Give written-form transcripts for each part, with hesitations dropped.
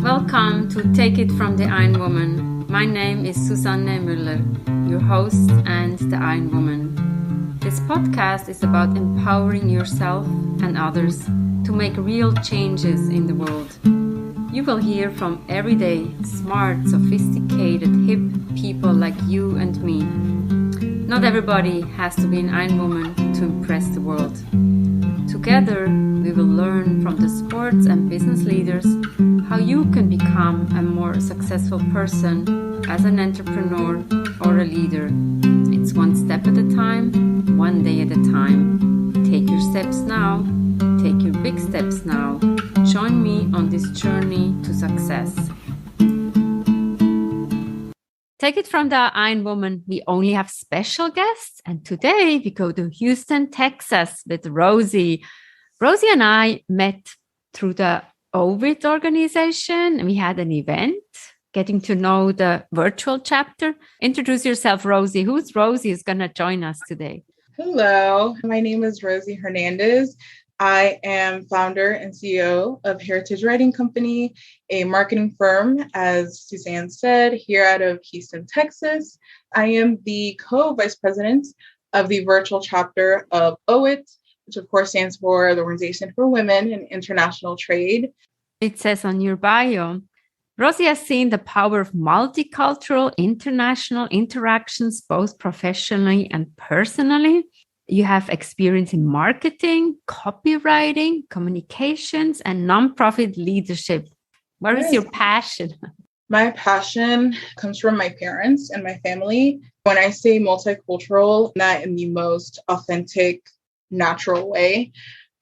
Welcome to Take It from the Ironwoman. My name is Susanne Mueller, your host and the Ironwoman. This podcast is about empowering yourself and others to make real changes in the world. You will hear from everyday, smart, sophisticated, hip people like you and me. Not everybody has to be an Ironwoman to impress the world. Together, we will learn from the sports and business leaders how you can become a more successful person as an entrepreneur or a leader. It's one step at a time, one day at a time. Take your steps now. Take your big steps now. Join me on this journey to success. Take it from the Ironwoman. We only have special guests, and today we go to Houston, Texas with Rosy. Rosy and I met through the Ovid organization, and we had an event getting to know the virtual chapter. Introduce yourself, Rosy. Who's Rosy is going to join us today? Hello, my name is Rosy Hernandez. I am founder and CEO of Heritage Writing Company, a marketing firm, as Susanne said, here out of Houston, Texas. I am the co-vice president of the virtual chapter of OIT, which of course stands for the Organization for Women in International Trade. It says on your bio, Rosy has seen the power of multicultural international interactions, both professionally and personally. You have experience in marketing, copywriting, communications, and nonprofit leadership. What is your passion? My passion comes from my parents and my family. When I say multicultural, not in the most authentic, natural way.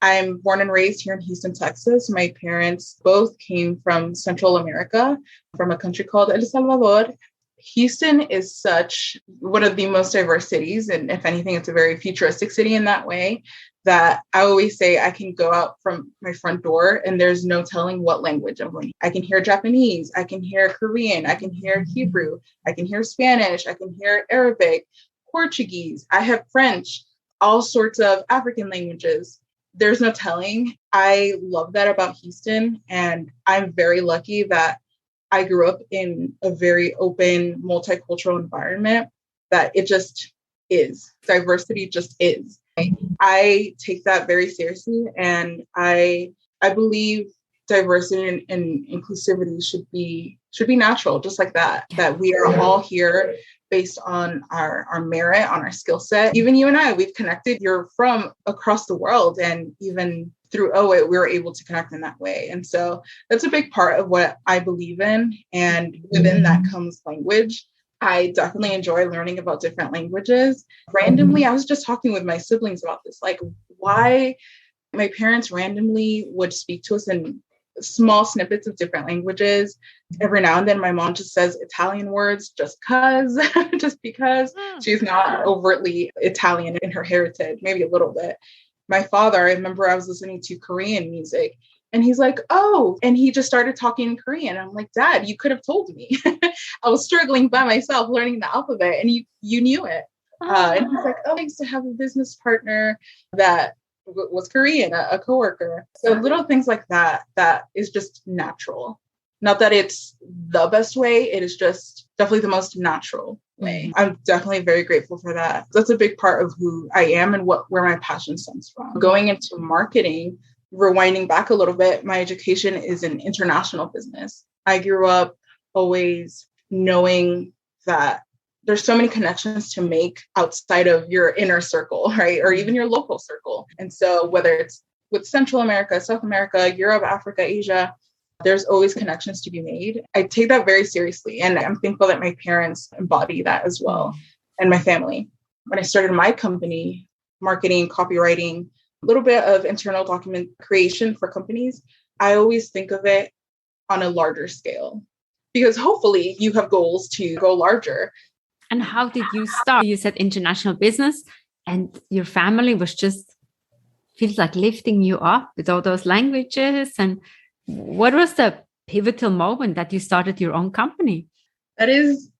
I'm born and raised here in Houston, Texas. My parents both came from Central America, from a country called El Salvador. Houston is such one of the most diverse cities. And if anything, it's a very futuristic city in that way that I always say I can go out from my front door and there's no telling what language I'm learning. I can hear Japanese, I can hear Korean, I can hear Hebrew, I can hear Spanish, I can hear Arabic, Portuguese, I have French, all sorts of African languages. There's no telling. I love that about Houston. And I'm very lucky that I grew up in a very open, multicultural environment that it just is. Diversity just is. I take that very seriously. And I believe diversity and inclusivity should be natural, just like that we are all here based on our merit, on our skill set. Even you and I, we've connected. You're from across the world. And even through OIT, we were able to connect in that way. And so that's a big part of what I believe in. And within that comes language. I definitely enjoy learning about different languages. Randomly, I was just talking with my siblings about this, like why my parents randomly would speak to us in small snippets of different languages. Every now and then my mom just says Italian words just because she's not overtly Italian in her heritage, maybe a little bit. My father, I remember I was listening to Korean music and he's like, oh, and he just started talking in Korean. I'm like, Dad, you could have told me. I was struggling by myself learning the alphabet and you knew it. And he's like, oh, I used to have a business partner that was Korean, a coworker. So little things like that is just natural. Not that it's the best way. It is just definitely the most natural way. I'm definitely very grateful for that. That's a big part of who I am and where my passion stems from. Going into marketing, rewinding back a little bit, my education is in international business. I grew up always knowing that there's so many connections to make outside of your inner circle, right? Or even your local circle. And so whether it's with Central America, South America, Europe, Africa, Asia, there's always connections to be made. I take that very seriously. And I'm thankful that my parents embody that as well, and my family. When I started my company, marketing, copywriting, a little bit of internal document creation for companies, I always think of it on a larger scale because hopefully you have goals to go larger. And how did you start? You said international business and your family was just feels like lifting you up with all those languages. And what was the pivotal moment that you started your own company? That is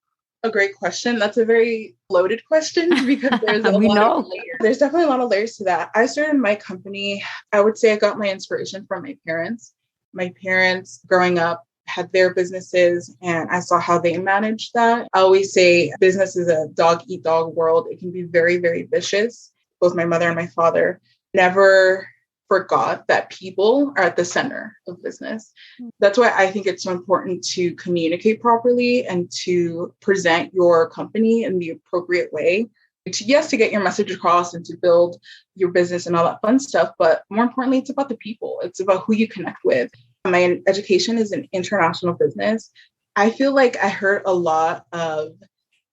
a great question. That's a very loaded questions because there's We know. of layers. There's definitely a lot of layers to that. I started my company. I would say I got my inspiration from my parents. My parents growing up had their businesses and I saw how they managed that. I always say business is a dog eat dog world. It can be very, very vicious. Both my mother and my father never forgot that people are at the center of business. That's why I think it's so important to communicate properly and to present your company in the appropriate way. To get your message across and to build your business and all that fun stuff. But more importantly, it's about the people. It's about who you connect with. My education is an international business. I feel like I heard a lot of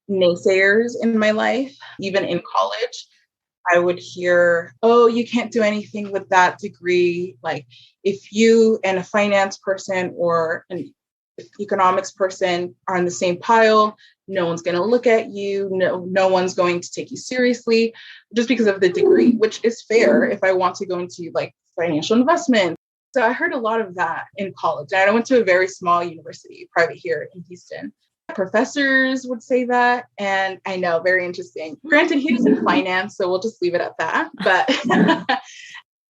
naysayers in my life, even in college. I would hear, oh, you can't do anything with that degree. Like if you and a finance person or an economics person are on the same pile, no one's going to look at you. No one's going to take you seriously just because of the degree, which is fair if I want to go into like financial investment. So I heard a lot of that in college. And I went to a very small university, private here in Houston. Professors would say that. And I know, very interesting. Granted, he was in finance, so we'll just leave it at that. But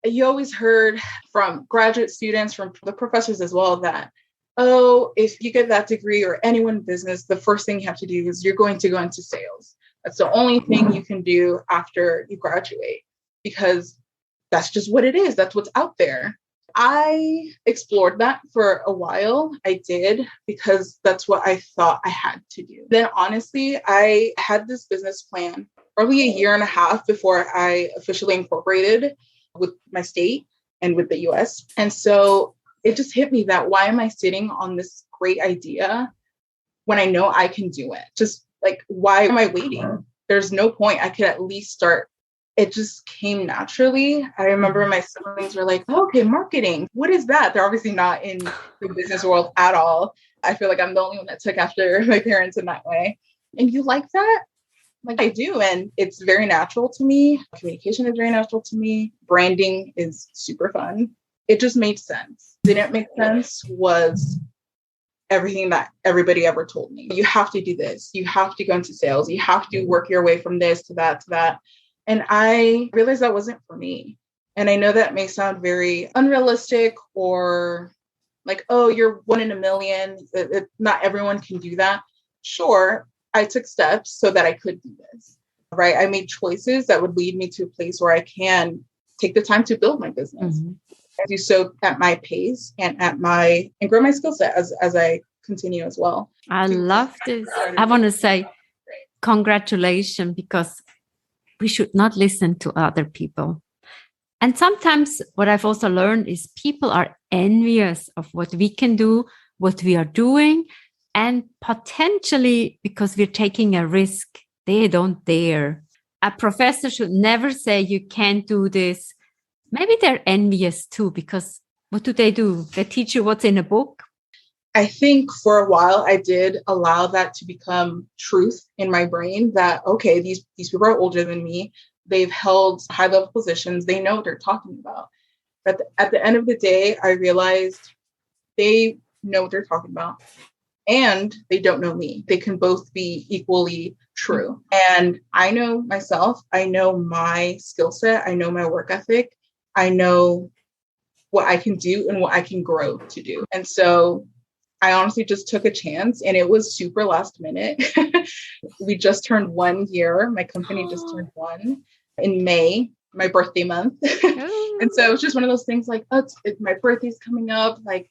you always heard from graduate students, from the professors as well, that, oh, if you get that degree or anyone in business, the first thing you have to do is you're going to go into sales. That's the only thing you can do after you graduate, because that's just what it is. That's what's out there. I explored that for a while. I did because that's what I thought I had to do. Then honestly, I had this business plan probably a year and a half before I officially incorporated with my state and with the US. And so it just hit me that why am I sitting on this great idea when I know I can do it? Just like, why am I waiting? There's no point. I could at least start. It just came naturally. I remember my siblings were like, oh, okay, marketing. What is that? They're obviously not in the business world at all. I feel like I'm the only one that took after my parents in that way. And you like that? Like I do. And it's very natural to me. Communication is very natural to me. Branding is super fun. It just made sense. Didn't make sense was everything that everybody ever told me. You have to do this. You have to go into sales. You have to work your way from this to that to that. And I realized that wasn't for me. And I know that may sound very unrealistic or like, oh, you're one in a million. Not everyone can do that. Sure, I took steps so that I could do this, right? I made choices that would lead me to a place where I can take the time to build my business. Mm-hmm. I do so at my pace and grow my skill set as I continue as well. I love this. I want to say congratulations, because we should not listen to other people. And sometimes what I've also learned is people are envious of what we can do, what we are doing, and potentially because we're taking a risk, they don't dare. A professor should never say you can't do this. Maybe they're envious too, because what do? They teach you what's in a book. I think for a while I did allow that to become truth in my brain that, okay, these people are older than me. They've held high level positions. They know what they're talking about. But at the end of the day, I realized they know what they're talking about and they don't know me. They can both be equally true. And I know myself. I know my skill set. I know my work ethic. I know what I can do and what I can grow to do. And so I honestly just took a chance, and it was super last minute. We just turned 1 year. My company just turned 1 in May, my birthday month. And so it was just one of those things like, oh, my birthday's coming up. Like,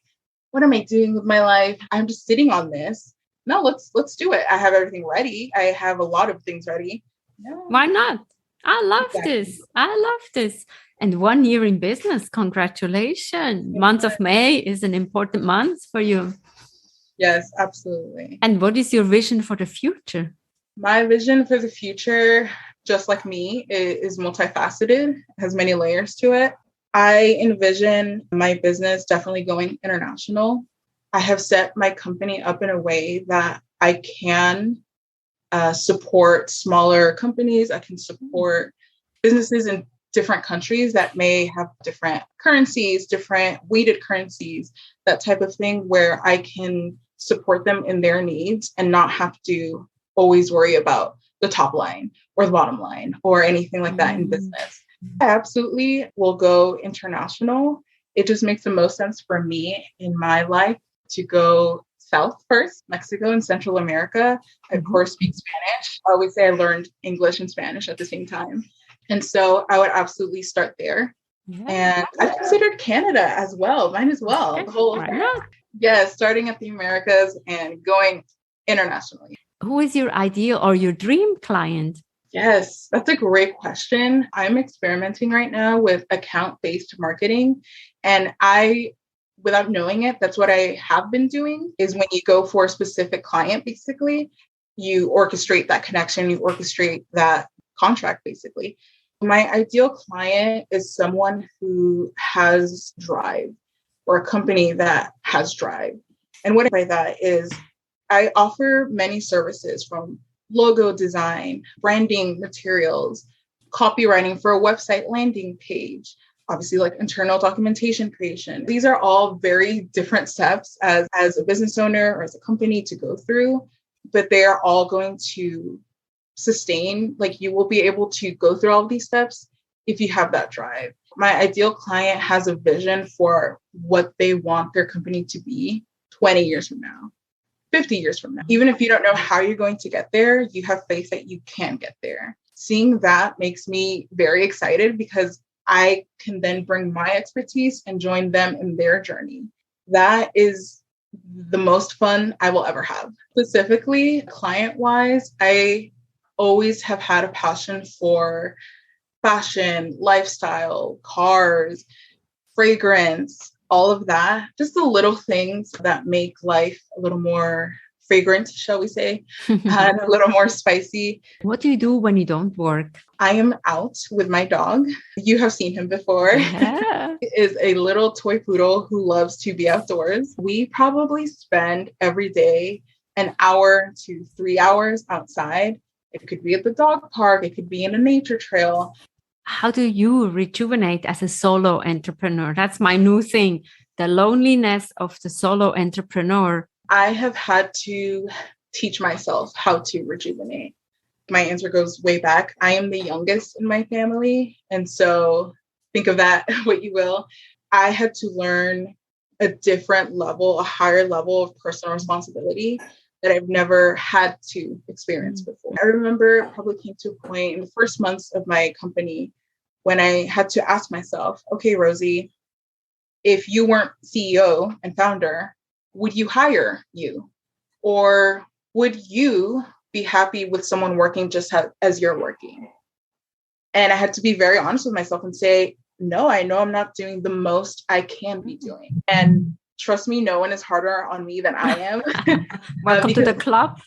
what am I doing with my life? I'm just sitting on this. No, let's do it. I have everything ready. I have a lot of things ready. No. Why not? I love this. I love this. And 1 year in business. Congratulations. Month of May is an important month for you. Yes, absolutely. And what is your vision for the future? My vision for the future, just like me, is multifaceted, has many layers to it. I envision my business definitely going international. I have set my company up in a way that I can support smaller companies. I can support businesses in different countries that may have different currencies, different weighted currencies, that type of thing, where I can support them in their needs and not have to always worry about the top line or the bottom line or anything like that in business. I absolutely will go international. It just makes the most sense for me in my life to go south first, Mexico and Central America. I, of course, speak Spanish. I always say I learned English and Spanish at the same time. And so I would absolutely start there. Yeah. And I've considered Canada as well. Mine as well. Okay. The whole starting at the Americas and going internationally. Who is your ideal or your dream client? Yes, that's a great question. I'm experimenting right now with account-based marketing. And without knowing it, that's what I have been doing, is when you go for a specific client, basically, you orchestrate that connection, you orchestrate that contract, basically. My ideal client is someone who has drive, or a company that has drive. And what I mean by that is I offer many services, from logo design, branding materials, copywriting for a website landing page, obviously like internal documentation creation. These are all very different steps as a business owner or as a company to go through, but they are all going to sustain. Like, you will be able to go through all of these steps if you have that drive. My ideal client has a vision for what they want their company to be 20 years from now, 50 years from now. Even if you don't know how you're going to get there, you have faith that you can get there. Seeing that makes me very excited, because I can then bring my expertise and join them in their journey. That is the most fun I will ever have. Specifically, client-wise, I always have had a passion for fashion, lifestyle, cars, fragrance, all of that. Just the little things that make life a little more fragrant, shall we say, and a little more spicy. What do you do when you don't work? I am out with my dog. You have seen him before. Yeah. He is a little toy poodle who loves to be outdoors. We probably spend every day an hour to 3 hours outside. It could be at the dog park. It could be in a nature trail. How do you rejuvenate as a solo entrepreneur? That's my new thing, the loneliness of the solo entrepreneur. I have had to teach myself how to rejuvenate. My answer goes way back. I am the youngest in my family. And so think of that what you will. I had to learn a different level, a higher level of personal responsibility that I've never had to experience before. I remember it probably came to a point in the first months of my company when I had to ask myself, okay, Rosy, if you weren't CEO and founder, would you hire you? Or would you be happy with someone working just as you're working? And I had to be very honest with myself and say, no, I know I'm not doing the most I can be doing. And trust me, no one is harder on me than I am. Welcome to the club.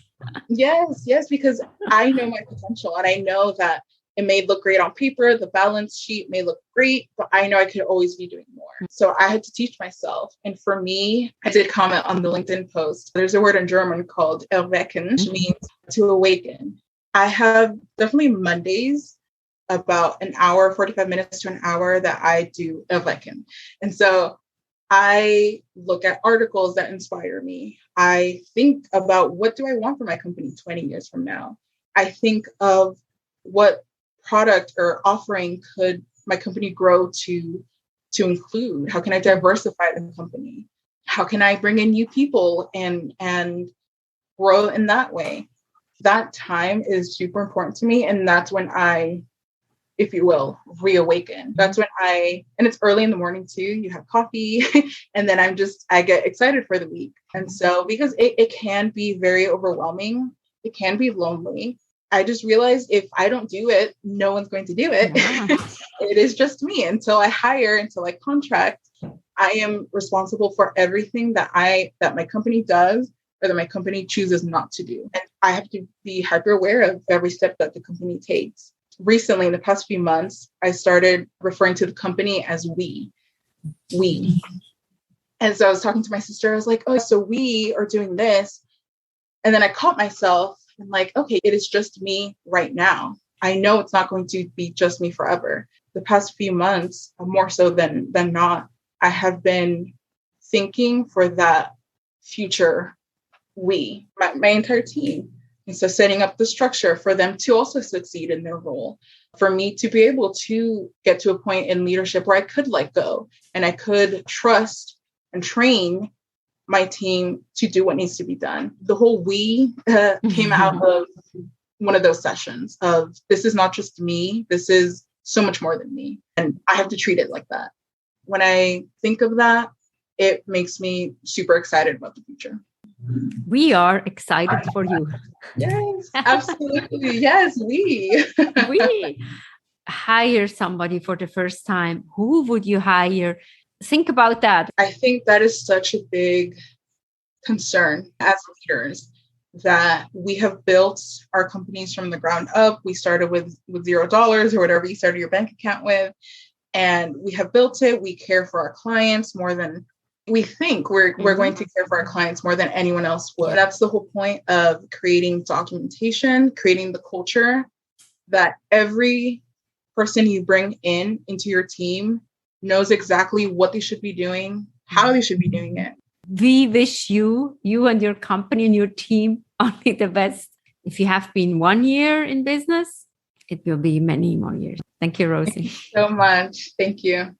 Yes, because I know my potential, and I know that it may look great on paper. The balance sheet may look great, but I know I could always be doing more. So I had to teach myself. And for me, I did comment on the LinkedIn post. There's a word in German called erwecken, which means to awaken. I have definitely Mondays, about an hour, 45 minutes to an hour, that I do erwecken. And so I look at articles that inspire me. I think about, what do I want for my company 20 years from now? I think of what product or offering could my company grow to include? How can I diversify the company? How can I bring in new people and grow in that way? That time is super important to me. And that's when I, if you will, reawaken. That's when and it's early in the morning too. You have coffee and then I get excited for the week. And so, because it can be very overwhelming, it can be lonely. I just realized if I don't do it, no one's going to do it. Yeah. It is just me. Until I hire, until I contract, I am responsible for everything that my company does or that my company chooses not to do. And I have to be hyper aware of every step that the company takes. Recently, in the past few months, I started referring to the company as we. And so I was talking to my sister. I was like, oh, so we are doing this. And then I caught myself. I'm like, okay, it is just me right now. I know it's not going to be just me forever. The past few months, more so than not, I have been thinking for that future we, my entire team, So setting up the structure for them to also succeed in their role, for me to be able to get to a point in leadership where I could let go and I could trust and train my team to do what needs to be done. The whole we came out of one of those sessions of, this is not just me, this is so much more than me. And I have to treat it like that. When I think of that, it makes me super excited about the future. We are excited for you. Yes, absolutely. Yes, we hire somebody for the first time. Who would you hire? Think about that. I think that is such a big concern as leaders, that we have built our companies from the ground up. We started with $0 or whatever you started your bank account with, and we have built it. We care for our clients more than we think we're going to care for our clients more than anyone else would. That's the whole point of creating documentation, creating the culture that every person you bring into your team knows exactly what they should be doing, how they should be doing it. We wish you and your company and your team only the best. If you have been 1 year in business, it will be many more years. Thank you, Rosy. Thank you so much. Thank you.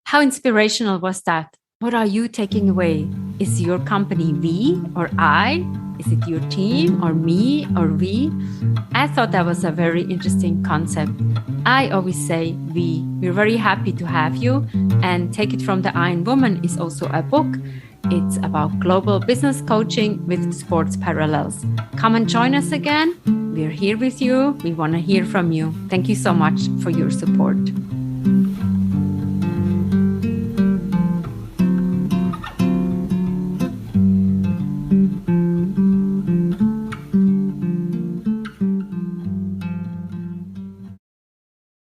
How inspirational was that? What are you taking away? Is your company we or I? Is it your team or me or we? I thought that was a very interesting concept. I always say we. We're very happy to have you. And Take It From the Ironwoman is also a book. It's about global business coaching with sports parallels. Come and join us again. We're here with you. We want to hear from you. Thank you so much for your support.